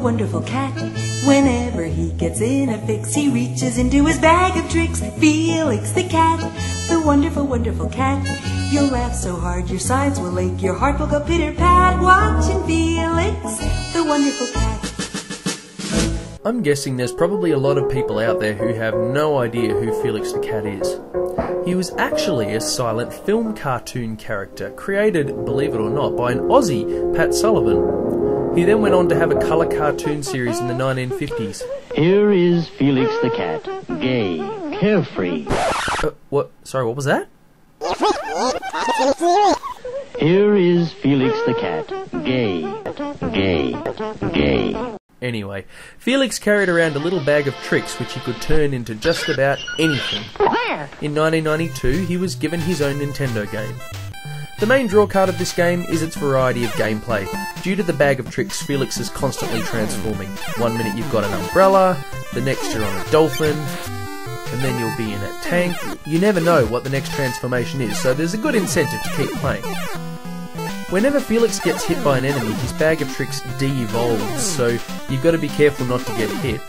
wonderful cat. Whenever he gets in a fix, he reaches into his bag of tricks. Felix the cat, the wonderful, wonderful cat. You'll laugh so hard your sides will ache, your heart will go pitter-pat, watching Felix the wonderful cat. I'm guessing there's probably a lot of people out there who have no idea who Felix the Cat is. He was actually a silent film cartoon character, created, believe it or not, by an Aussie, Pat Sullivan. He then went on to have a colour cartoon series in the 1950s. Here is Felix the Cat, gay, carefree. What? Sorry, what was that? Here is Felix the Cat, gay, gay, gay. Anyway, Felix carried around a little bag of tricks which he could turn into just about anything. In 1992, he was given his own Nintendo game. The main drawcard of this game is its variety of gameplay. Due to the bag of tricks, Felix is constantly transforming. One minute you've got an umbrella, the next you're on a dolphin, and then you'll be in a tank. You never know what the next transformation is, so there's a good incentive to keep playing. Whenever Felix gets hit by an enemy, his bag of tricks de-evolves, so you've got to be careful not to get hit.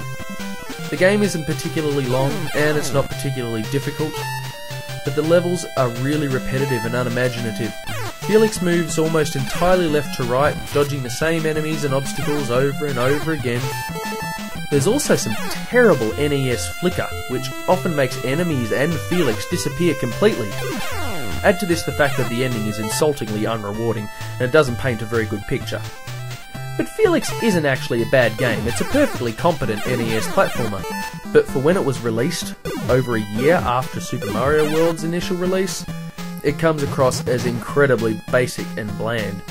The game isn't particularly long, and it's not particularly difficult, but the levels are really repetitive and unimaginative. Felix moves almost entirely left to right, dodging the same enemies and obstacles over and over again. There's also some terrible NES flicker, which often makes enemies and Felix disappear completely. Add to this the fact that the ending is insultingly unrewarding, and it doesn't paint a very good picture. But Felix isn't actually a bad game, it's a perfectly competent NES platformer. But for when it was released, over a year after Super Mario World's initial release, it comes across as incredibly basic and bland.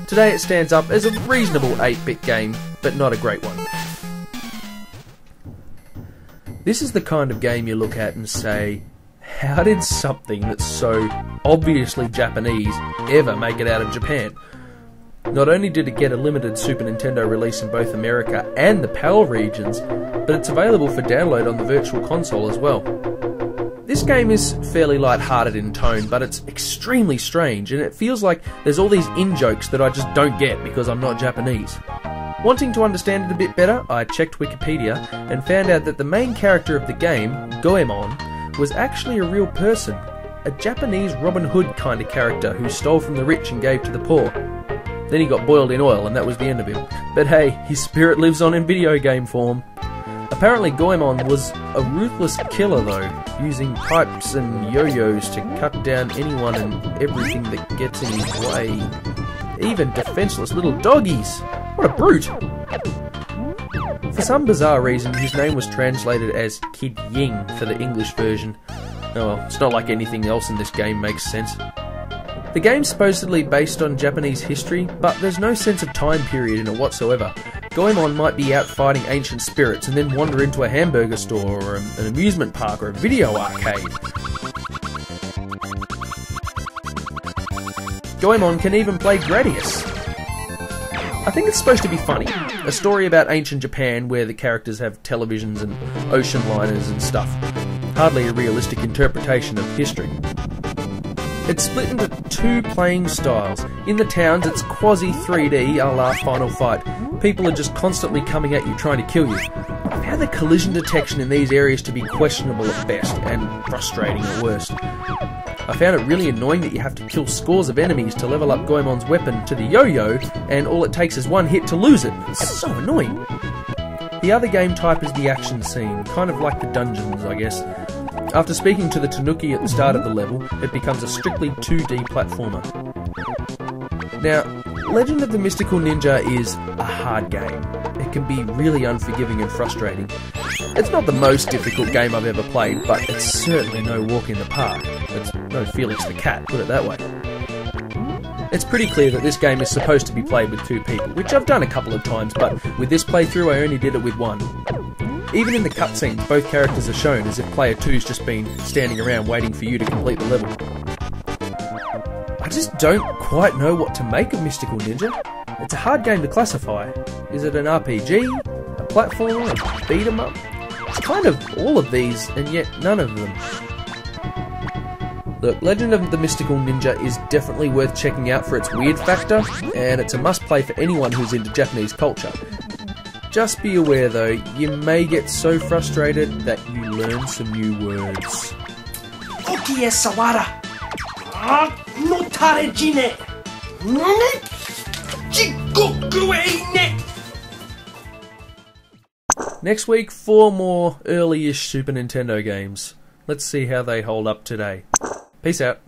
Today it stands up as a reasonable 8-bit game, but not a great one. This is the kind of game you look at and say, how did something that's so obviously Japanese ever make it out of Japan? Not only did it get a limited Super Nintendo release in both America and the PAL regions, but it's available for download on the Virtual Console as well. This game is fairly light-hearted in tone, but it's extremely strange, and it feels like there's all these in-jokes that I just don't get because I'm not Japanese. Wanting to understand it a bit better, I checked Wikipedia and found out that the main character of the game, Goemon, was actually a real person, a Japanese Robin Hood kind of character who stole from the rich and gave to the poor. Then he got boiled in oil and that was the end of him. But hey, his spirit lives on in video game form. Apparently Goemon was a ruthless killer though, using pipes and yo-yos to cut down anyone and everything that gets in his way. Even defenseless little doggies! What a brute! For some bizarre reason, his name was translated as Kid Ying for the English version. Oh well, it's not like anything else in this game makes sense. The game's supposedly based on Japanese history, but there's no sense of time period in it whatsoever. Goemon might be out fighting ancient spirits and then wander into a hamburger store or an amusement park or a video arcade. Goemon can even play Gradius. I think it's supposed to be funny. A story about ancient Japan where the characters have televisions and ocean liners and stuff. Hardly a realistic interpretation of history. It's split into two playing styles. In the towns it's quasi 3D a la Final Fight. People are just constantly coming at you trying to kill you. I found the collision detection in these areas to be questionable at best and frustrating at worst. I found it really annoying that you have to kill scores of enemies to level up Goemon's weapon to the yo-yo, and all it takes is one hit to lose it. It's so annoying. The other game type is the action scene, kind of like the dungeons, I guess. After speaking to the Tanuki at the start of the level, it becomes a strictly 2D platformer. Now, Legend of the Mystical Ninja is a hard game. It can be really unforgiving and frustrating. It's not the most difficult game I've ever played, but it's certainly no walk in the park. It's no Felix the Cat, put it that way. It's pretty clear that this game is supposed to be played with two people, which I've done a couple of times, but with this playthrough I only did it with one. Even in the cutscenes, both characters are shown as if player 2's just been standing around waiting for you to complete the level. I just don't quite know what to make of Mystical Ninja. It's a hard game to classify. Is it an RPG? A platformer? A beat 'em up? It's kind of all of these, and yet none of them. Look, Legend of the Mystical Ninja is definitely worth checking out for its weird factor, and it's a must-play for anyone who's into Japanese culture. Just be aware though, you may get so frustrated that you learn some new words. Okie Sawara. No tare jine. Nane? Jikoku ne. Next week, 4 more early-ish Super Nintendo games. Let's see how they hold up today. Peace out.